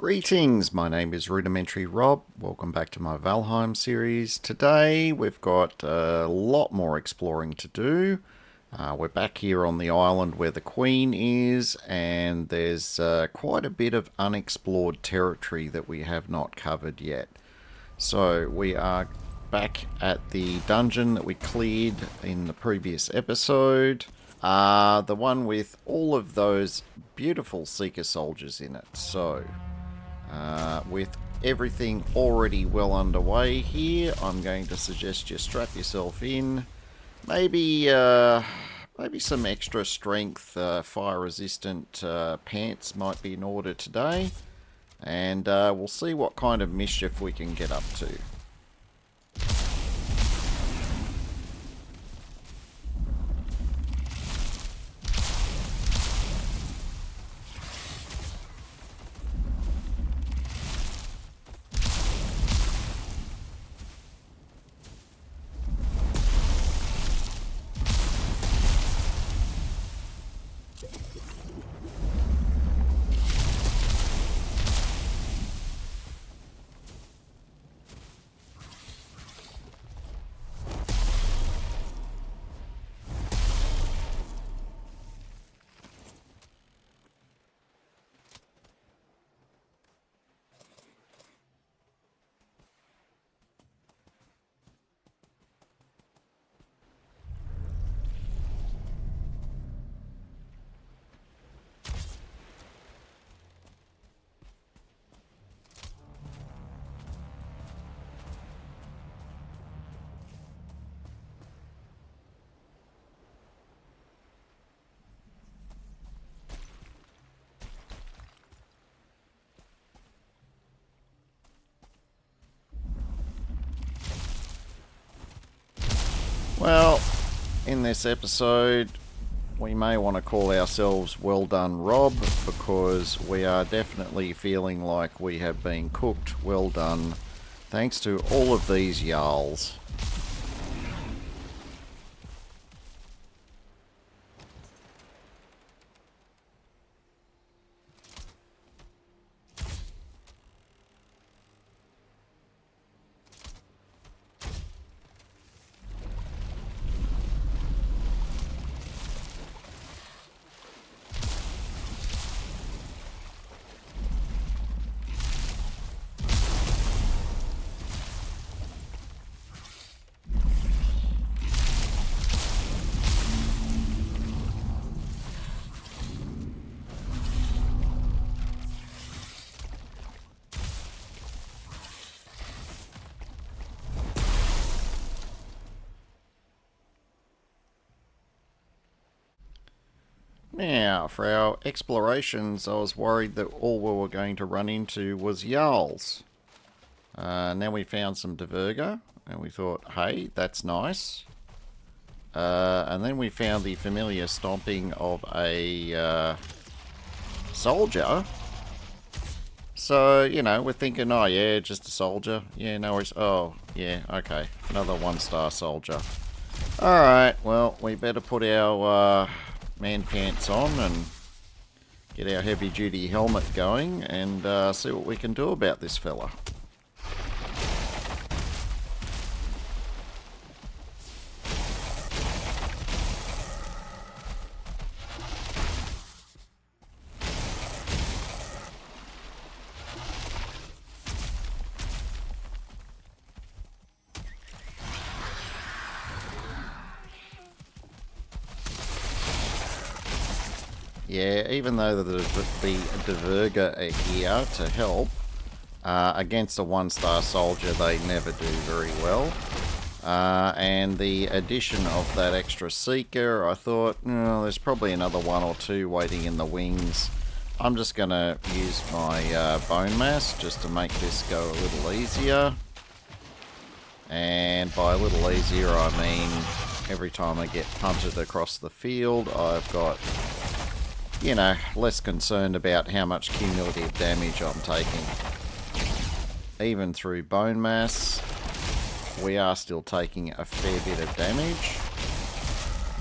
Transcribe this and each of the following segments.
Greetings, my name is Rudimentary Rob. Welcome back to my Valheim series. Today we've got a lot more exploring to do. We're back here on the island where the Queen is, and there's quite a bit of unexplored territory that we have not covered yet. So we are back at the dungeon that we cleared in the previous episode. The one with all of those beautiful Seeker soldiers in it. So with everything already well underway here, I'm going to suggest you strap yourself in. Maybe some extra strength, fire-resistant pants might be in order today. And we'll see what kind of mischief we can get up to. Well, in this episode, we may want to call ourselves Well Done Rob, because we are definitely feeling like we have been cooked well done thanks to all of these Jarls. Now, for our explorations, I was worried that all we were going to run into was Jarls. Now we found some Diverga, and we thought, hey, that's nice. And then we found the familiar stomping of a soldier. So, you know, we're thinking, oh yeah, just a soldier. Yeah, no worries. Oh, yeah, okay. Another one-star soldier. Alright, well, we better put our man pants on and get our heavy duty helmet going and see what we can do about this fella. Yeah, even though the Diverga are here to help, against a one-star soldier they never do very well. And the addition of that extra Seeker, I thought, there's probably another one or two waiting in the wings. I'm just going to use my bone mass just to make this go a little easier. And by a little easier, I mean every time I get punted across the field, I've got, you know, less concerned about how much cumulative damage I'm taking. Even through bone mass, we are still taking a fair bit of damage.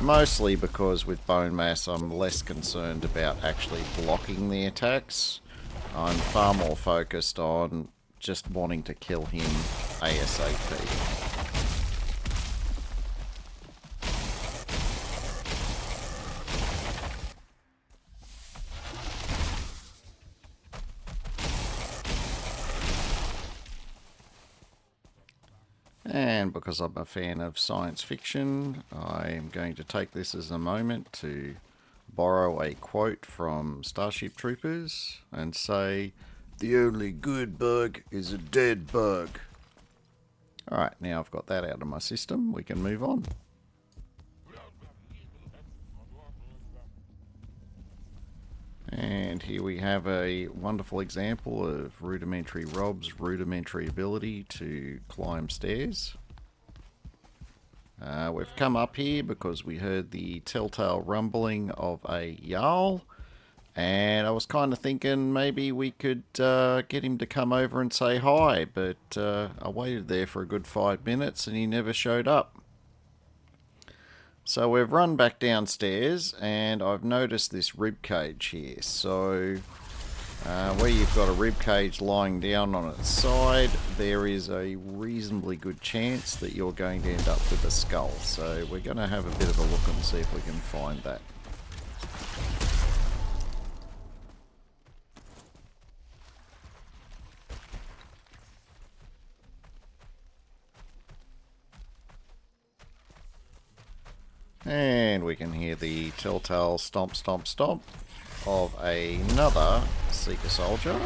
Mostly because with bone mass I'm less concerned about actually blocking the attacks. I'm far more focused on just wanting to kill him ASAP. And because I'm a fan of science fiction, I am going to take this as a moment to borrow a quote from Starship Troopers and say, "The only good bug is a dead bug." Alright, now I've got that out of my system, we can move on. And here we have a wonderful example of Rudimentary Rob's rudimentary ability to climb stairs. We've come up here because we heard the telltale rumbling of a Jarl, and I was kind of thinking maybe we could get him to come over and say hi, but I waited there for a good 5 minutes and he never showed up. So we've run back downstairs and I've noticed this rib cage here. So where you've got a rib cage lying down on its side, there is a reasonably good chance that you're going to end up with a skull. So we're going to have a bit of a look and see if we can find that. And we can hear the telltale stomp, stomp, stomp of another Seeker Soldier.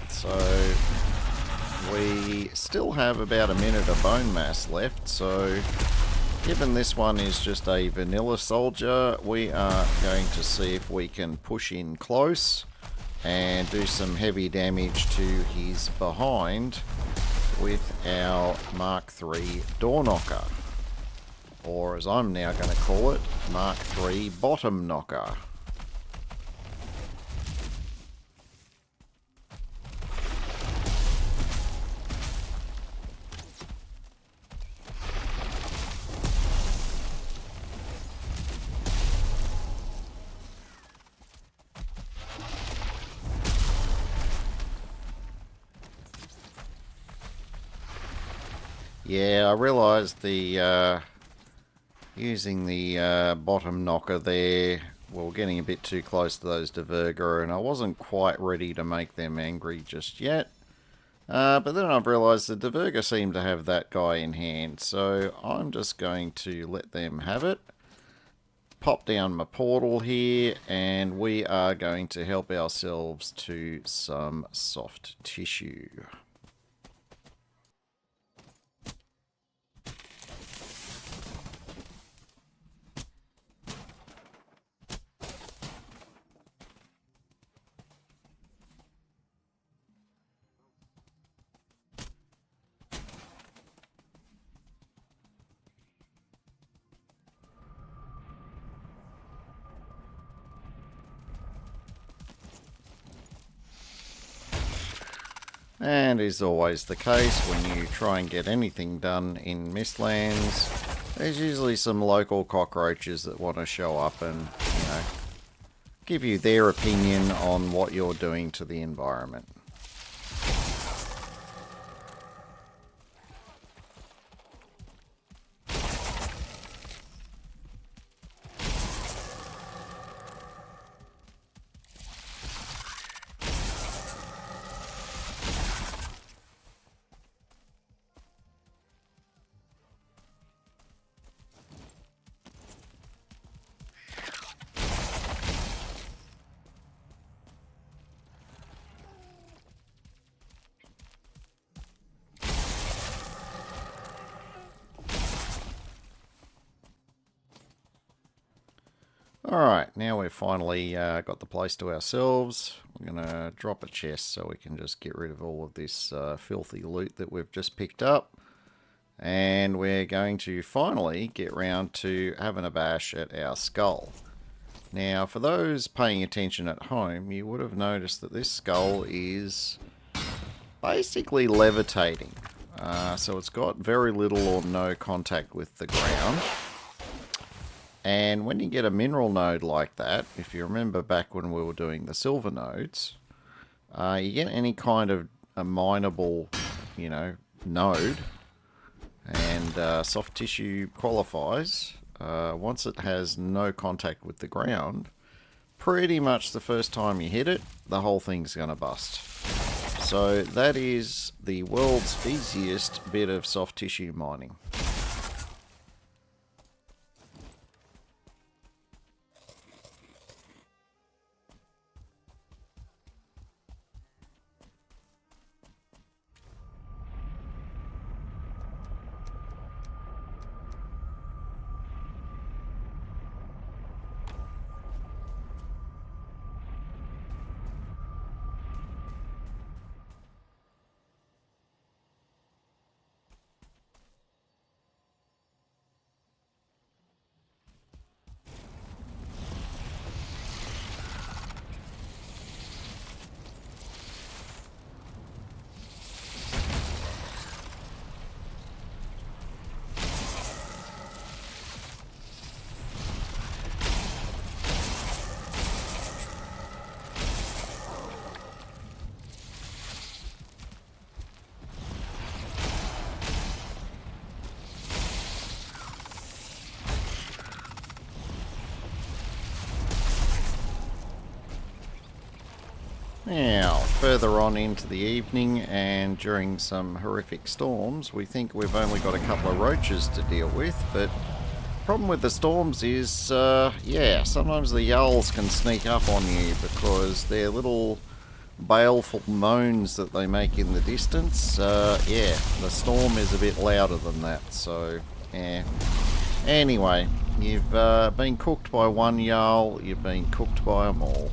So we still have about a minute of bone mass left. So given this one is just a vanilla soldier, we are going to see if we can push in close and do some heavy damage to his behind with our Mark III door knocker. Or as I'm now going to call it, Mark III bottom knocker. Yeah, I realised the using the bottom knocker there, well, getting a bit too close to those Diverger, and I wasn't quite ready to make them angry just yet. But then I've realised the Diverger seem to have that guy in hand, so I'm just going to let them have it. Pop down my portal here, and we are going to help ourselves to some soft tissue. And as always the case, when you try and get anything done in Mistlands, there's usually some local cockroaches that want to show up and, you know, give you their opinion on what you're doing to the environment. Alright, now we've finally got the place to ourselves. We're going to drop a chest so we can just get rid of all of this filthy loot that we've just picked up. And we're going to finally get round to having a bash at our skull. Now, for those paying attention at home, you would have noticed that this skull is basically levitating. So it's got very little or no contact with the ground. And when you get a mineral node like that, if you remember back when we were doing the silver nodes, You get any kind of a mineable, you know, node, and soft tissue qualifies. Once it has no contact with the ground, pretty much the first time you hit it, the whole thing's going to bust. So that is the world's easiest bit of soft tissue mining. Now, further on into the evening and during some horrific storms, we think we've only got a couple of roaches to deal with, but the problem with the storms is, yeah, sometimes the yulls can sneak up on you because their little baleful moans that they make in the distance, yeah, the storm is a bit louder than that, so, yeah. Anyway, you've been cooked by one yull, you've been cooked by them all.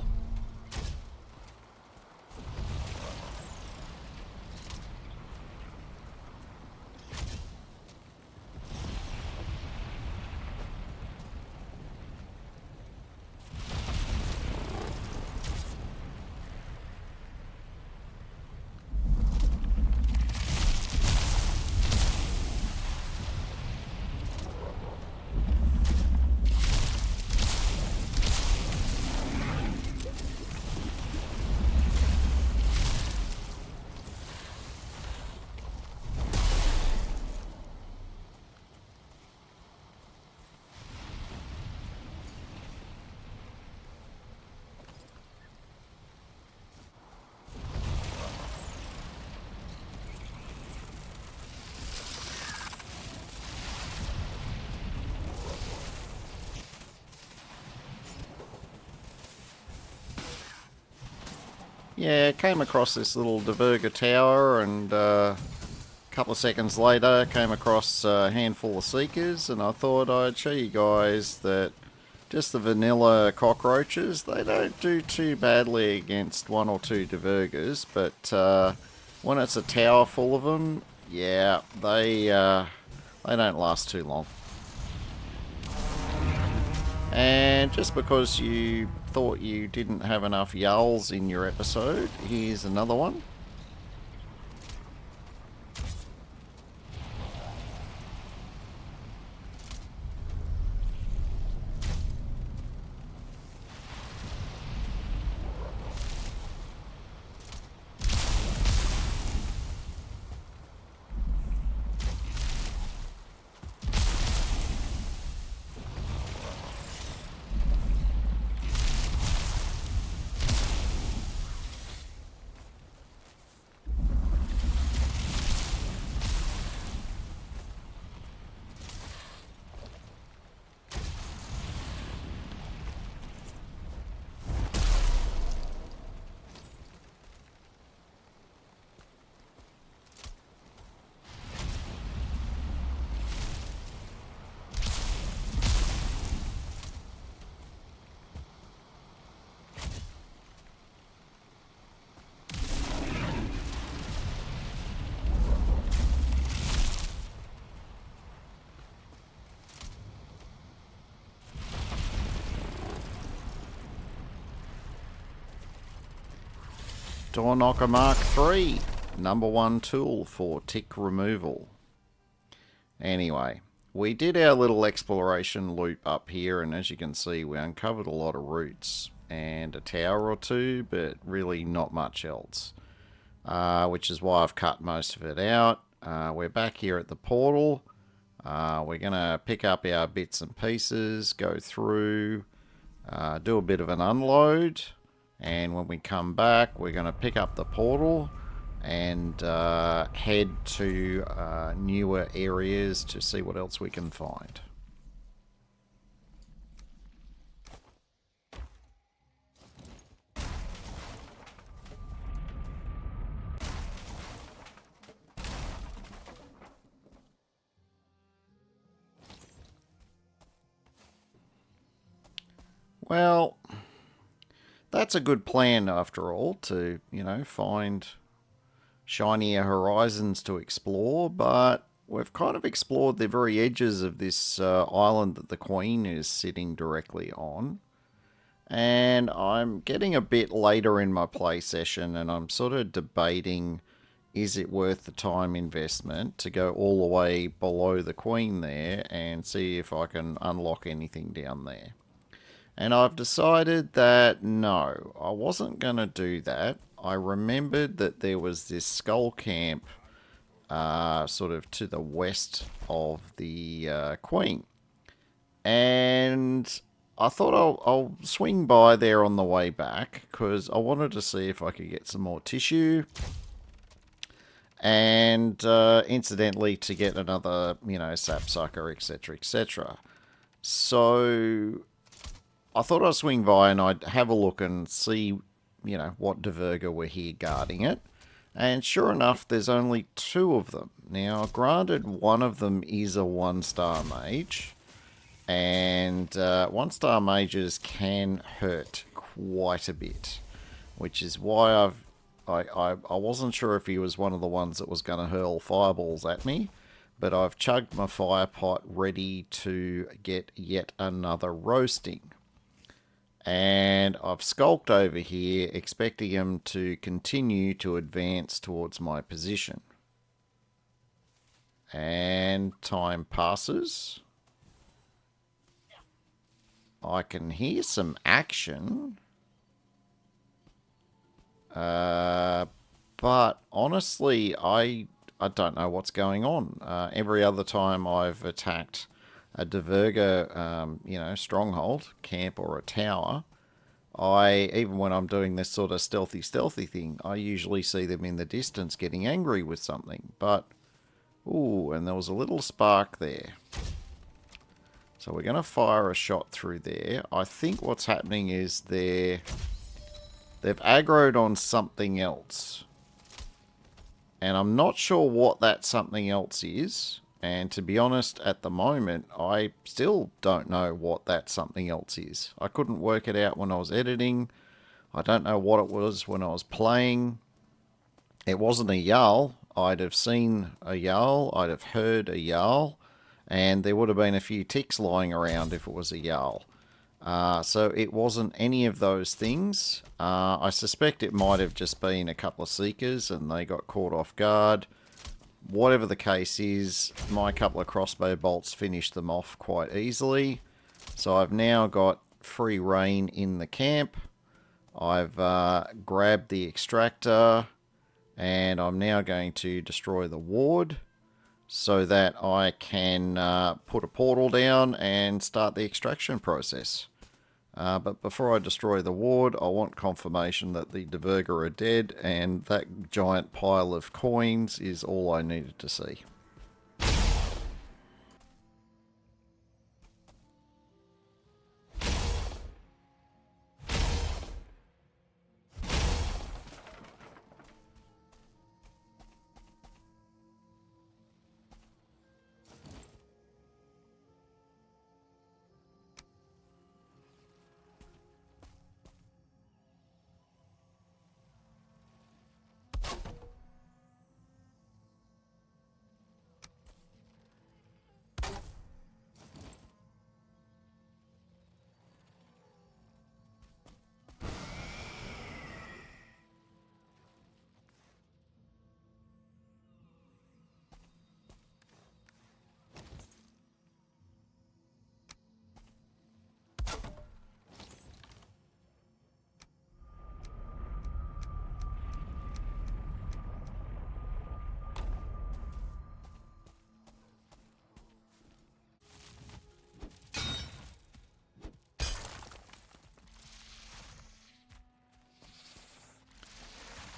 Yeah, came across this little Diverger tower, and a couple of seconds later came across a handful of Seekers, and I thought I'd show you guys that just the vanilla cockroaches, they don't do too badly against one or two Divergers, but when it's a tower full of them, yeah, they don't last too long. And just because you thought you didn't have enough yulls in your episode, here's another one. Door Knocker Mark III, #1 tool for tick removal. Anyway, we did our little exploration loop up here, and as you can see, we uncovered a lot of roots. and a tower or two, but really not much else. Which is why I've cut most of it out. We're back here at the portal. We're going to pick up our bits and pieces, go through, do a bit of an unload, and when we come back, we're going to pick up the portal and head to newer areas to see what else we can find. Well, that's a good plan after all, to, find shinier horizons to explore, but we've kind of explored the very edges of this island that the Queen is sitting directly on. And I'm getting a bit later in my play session, and I'm sort of debating, is it worth the time investment to go all the way below the Queen there and see if I can unlock anything down there. And I've decided that no, I wasn't going to do that. I remembered that there was this skull camp sort of to the west of the Queen. And I thought I'll swing by there on the way back because I wanted to see if I could get some more tissue. And incidentally, to get another, sapsucker, etc., etc. So I thought I'd swing by and I'd have a look and see, what Diverger were here guarding it. And sure enough, there's only 2 of them. Now, granted, one of them is a 1-star mage. And 1-star mages can hurt quite a bit. Which is why I wasn't sure if he was one of the ones that was going to hurl fireballs at me. But I've chugged my fire pot ready to get yet another roasting. And I've skulked over here, expecting him to continue to advance towards my position. And time passes. I can hear some action. But honestly, I don't know what's going on. Every other time I've attacked a Diverger, stronghold, camp, or a tower, even when I'm doing this sort of stealthy thing, I usually see them in the distance getting angry with something. But, ooh, and there was a little spark there. So we're going to fire a shot through there. I think what's happening is they've aggroed on something else. And I'm not sure what that something else is. And to be honest, at the moment, I still don't know what that something else is. I couldn't work it out when I was editing. I don't know what it was when I was playing. It wasn't a Jarl. I'd have seen a Jarl. I'd have heard a Jarl. And there would have been a few ticks lying around if it was a Jarl. So it wasn't any of those things. I suspect it might have just been a couple of Seekers and they got caught off guard. Whatever the case is, my couple of crossbow bolts finished them off quite easily. So I've now got free reign in the camp. I've grabbed the extractor and I'm now going to destroy the ward so that I can put a portal down and start the extraction process. But before I destroy the ward, I want confirmation that the Diverger are dead, and that giant pile of coins is all I needed to see.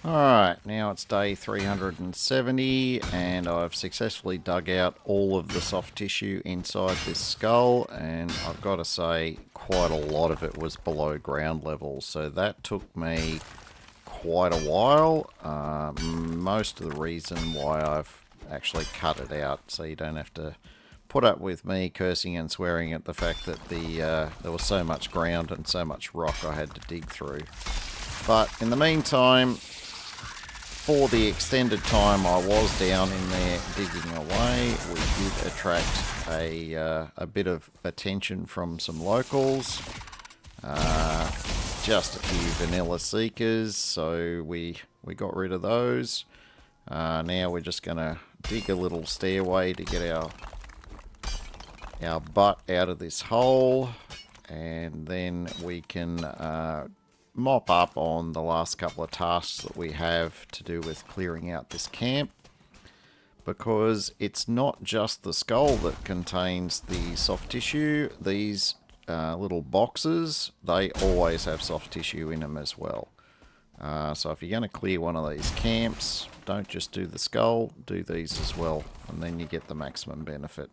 Alright, now it's day 370 and I've successfully dug out all of the soft tissue inside this skull, and I've got to say quite a lot of it was below ground level, so that took me quite a while. Most of the reason why I've actually cut it out so you don't have to put up with me cursing and swearing at the fact that there was so much ground and so much rock I had to dig through. But in the meantime, for the extended time I was down in there digging away, we did attract a bit of attention from some locals. Just a few vanilla seekers, so we got rid of those. Now we're just going to dig a little stairway to get our butt out of this hole, and then we can mop up on the last couple of tasks that we have to do with clearing out this camp, because it's not just the skull that contains the soft tissue. These little boxes, they always have soft tissue in them as well. So if you're going to clear one of these camps, don't just do the skull, do these as well, and then you get the maximum benefit.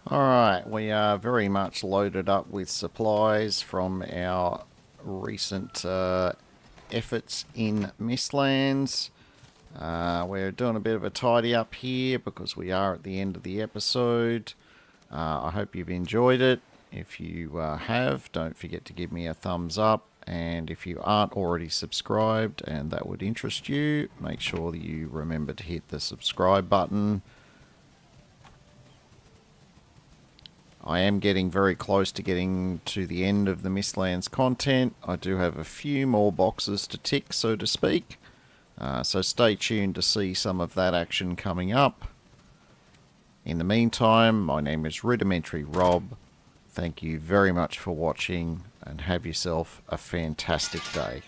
Alright, we are very much loaded up with supplies from our recent efforts in Mistlands. We're doing a bit of a tidy up here because we are at the end of the episode. I hope you've enjoyed it. If you have, don't forget to give me a thumbs up. And if you aren't already subscribed and that would interest you, make sure that you remember to hit the subscribe button. I am getting very close to getting to the end of the Mistlands content. I do have a few more boxes to tick, so to speak. So stay tuned to see some of that action coming up. In the meantime, my name is Rudimentary Rob. Thank you very much for watching, and have yourself a fantastic day.